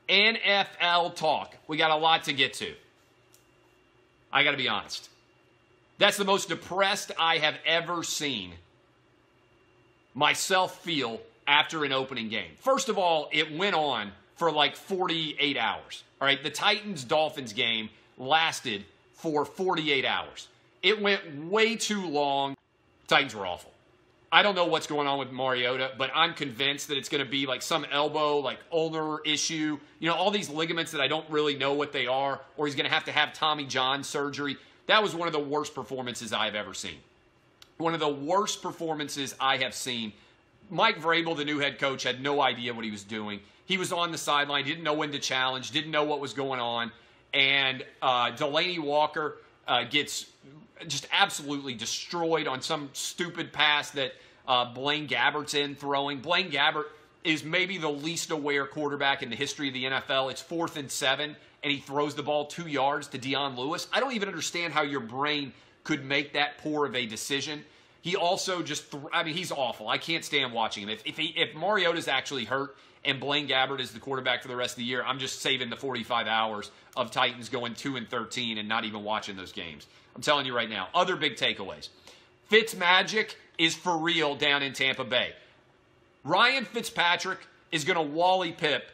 NFL talk. We got a lot to get to. I got to be honest. That's the most depressed I have ever seen myself feel after an opening game. First of all, it went on for like 48 hours. All right, the Titans-Dolphins game lasted for 48 hours. It went way too long. Titans were awful. I don't know what's going on with Mariota, but I'm convinced that it's going to be like some elbow, like ulnar issue. You know, all these ligaments that I don't really know what they are, or he's going to have Tommy John surgery. That was one of the worst performances I've ever seen. One of the worst performances I have seen. Mike Vrabel, the new head coach, had no idea what he was doing. He was on the sideline, didn't know when to challenge, didn't know what was going on. And Delaney Walker gets just absolutely destroyed on some stupid pass that Blaine Gabbert's in throwing. Blaine Gabbert is maybe the least aware quarterback in the history of the NFL. It's 4th and 7, and he throws the ball 2 yards to Dion Lewis. I don't even understand how your brain could make that poor of a decision. He also just, he's awful. I can't stand watching him. If Mariota's actually hurt and Blaine Gabbert is the quarterback for the rest of the year, I'm just saving the 45 hours of Titans going 2-13 and not even watching those games. I'm telling you right now. Other big takeaways. Fitzmagic is for real down in Tampa Bay. Ryan Fitzpatrick is going to Wally Pip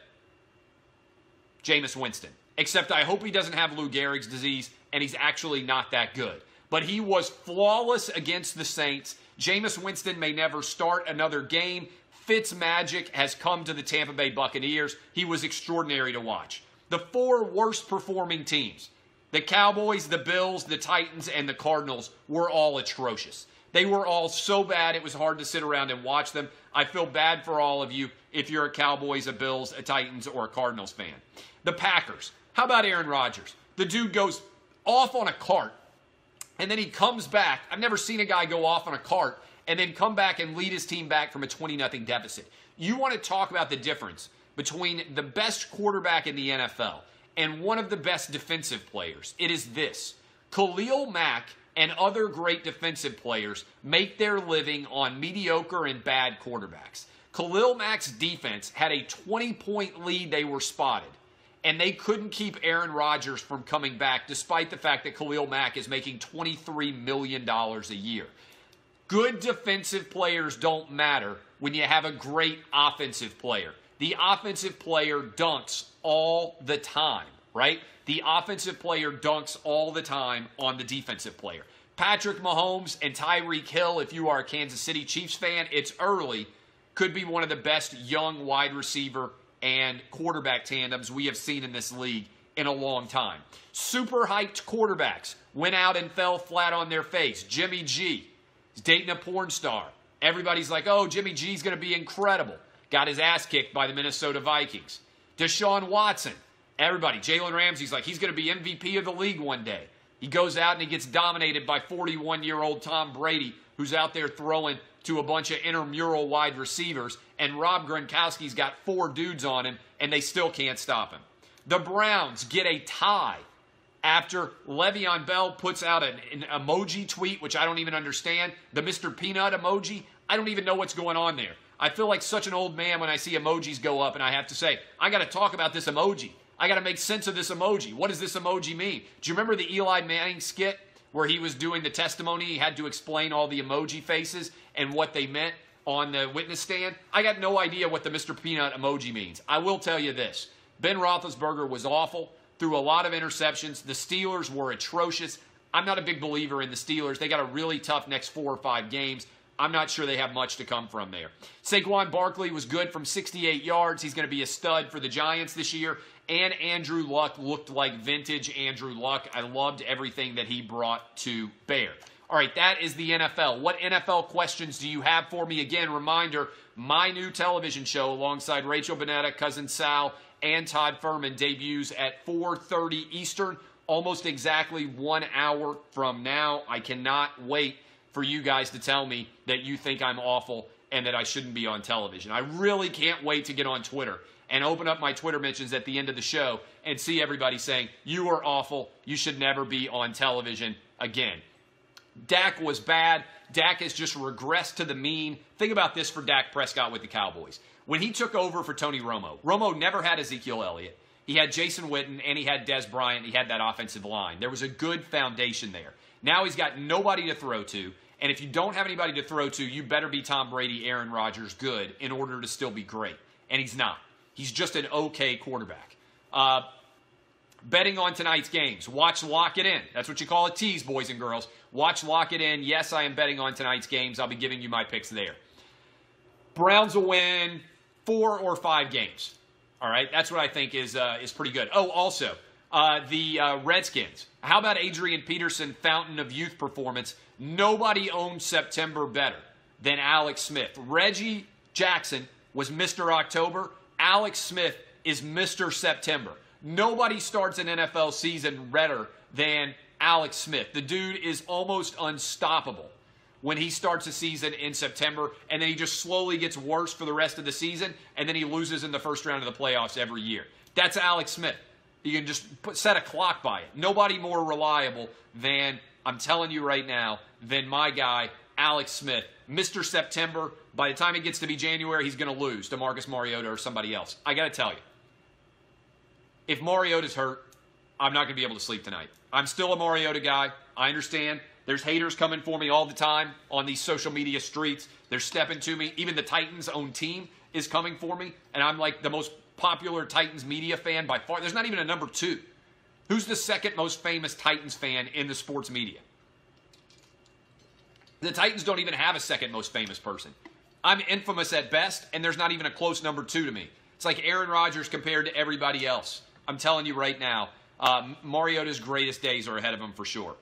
Jameis Winston. Except I hope he doesn't have Lou Gehrig's disease and he's actually not that good. But he was flawless against the Saints. Jameis Winston may never start another game. Fitzmagic has come to the Tampa Bay Buccaneers. He was extraordinary to watch. The 4 worst performing teams, the Cowboys, the Bills, the Titans, and the Cardinals, were all atrocious. They were all so bad it was hard to sit around and watch them. I feel bad for all of you if you're a Cowboys, a Bills, a Titans, or a Cardinals fan. The Packers. How about Aaron Rodgers? The dude goes off on a cart, and then he comes back. I've never seen a guy go off on a cart and then come back and lead his team back from a 20-0 deficit. You want to talk about the difference between the best quarterback in the NFL and one of the best defensive players. It is this. Khalil Mack and other great defensive players make their living on mediocre and bad quarterbacks. Khalil Mack's defense had a 20-point lead. They were spotted. And they couldn't keep Aaron Rodgers from coming back despite the fact that Khalil Mack is making $23 million a year. Good defensive players don't matter when you have a great offensive player. The offensive player dunks all the time, right? The offensive player dunks all the time on the defensive player. Patrick Mahomes and Tyreek Hill, if you are a Kansas City Chiefs fan, it's early, could be one of the best young wide receiver and quarterback tandems we have seen in this league in a long time. Super hyped quarterbacks went out and fell flat on their face. Jimmy G is dating a porn star. Everybody's like, oh, Jimmy G's going to be incredible. Got his ass kicked by the Minnesota Vikings. Deshaun Watson. Everybody. Jalen Ramsey's like, he's going to be MVP of the league one day. He goes out and he gets dominated by 41-year-old Tom Brady, who's out there throwing to a bunch of intramural wide receivers, and Rob Gronkowski's got 4 dudes on him, and they still can't stop him. The Browns get a tie after Le'Veon Bell puts out an emoji tweet, which I don't even understand. The Mr. Peanut emoji, I don't even know what's going on there. I feel like such an old man when I see emojis go up, and I have to say, I got to talk about this emoji. I got to make sense of this emoji. What does this emoji mean? Do you remember the Eli Manning skit where he was doing the testimony? He had to explain all the emoji faces and what they meant on the witness stand. I got no idea what the Mr. Peanut emoji means. I will tell you this. Ben Roethlisberger was awful, threw a lot of interceptions. The Steelers were atrocious. I'm not a big believer in the Steelers. They got a really tough next 4 or 5 games. I'm not sure they have much to come from there. Saquon Barkley was good from 68 yards. He's going to be a stud for the Giants this year. And Andrew Luck looked like vintage Andrew Luck. I loved everything that he brought to bear. All right, that is the NFL. What NFL questions do you have for me? Again, reminder, my new television show alongside Rachel Bonetta, Cousin Sal, and Todd Furman debuts at 4:30 Eastern, almost exactly 1 hour from now. I cannot wait for you guys to tell me that you think I'm awful and that I shouldn't be on television. I really can't wait to get on Twitter and open up my Twitter mentions at the end of the show and see everybody saying, you are awful, you should never be on television again. Dak was bad. Dak has just regressed to the mean. Think about this for Dak Prescott with the Cowboys. When he took over for Tony Romo, Romo never had Ezekiel Elliott. He had Jason Witten, and he had Des Bryant. He had that offensive line. There was a good foundation there. Now he's got nobody to throw to, and if you don't have anybody to throw to, you better be Tom Brady, Aaron Rodgers good in order to still be great. And he's not. He's just an okay quarterback. Betting on tonight's games. Watch Lock It In. That's what you call a tease, boys and girls. Watch Lock It In. Yes, I am betting on tonight's games. I'll be giving you my picks there. Browns will win 4 or 5 games. All right, that's what I think is pretty good. Oh, also, the Redskins. How about Adrian Peterson, fountain of youth performance? Nobody owned September better than Alex Smith. Reggie Jackson was Mr. October. Alex Smith is Mr. September. Nobody starts an NFL season better than Alex Smith. The dude is almost unstoppable when he starts a season in September, and then he just slowly gets worse for the rest of the season, and then he loses in the first round of the playoffs every year. That's Alex Smith. You can just set a clock by it. Nobody more reliable than, I'm telling you right now, than my guy, Alex Smith. Mr. September, by the time it gets to be January, he's going to lose to Marcus Mariota or somebody else. I got to tell you, if Mariota's hurt, I'm not going to be able to sleep tonight. I'm still a Mariota guy. I understand. There's haters coming for me all the time on these social media streets. They're stepping to me. Even the Titans' own team is coming for me, and I'm like the most popular Titans media fan by far. There's not even a number 2. Who's the second most famous Titans fan in the sports media? The Titans don't even have a second most famous person. I'm infamous at best, and there's not even a close number 2 to me. It's like Aaron Rodgers compared to everybody else. I'm telling you right now, Mariota's greatest days are ahead of him for sure.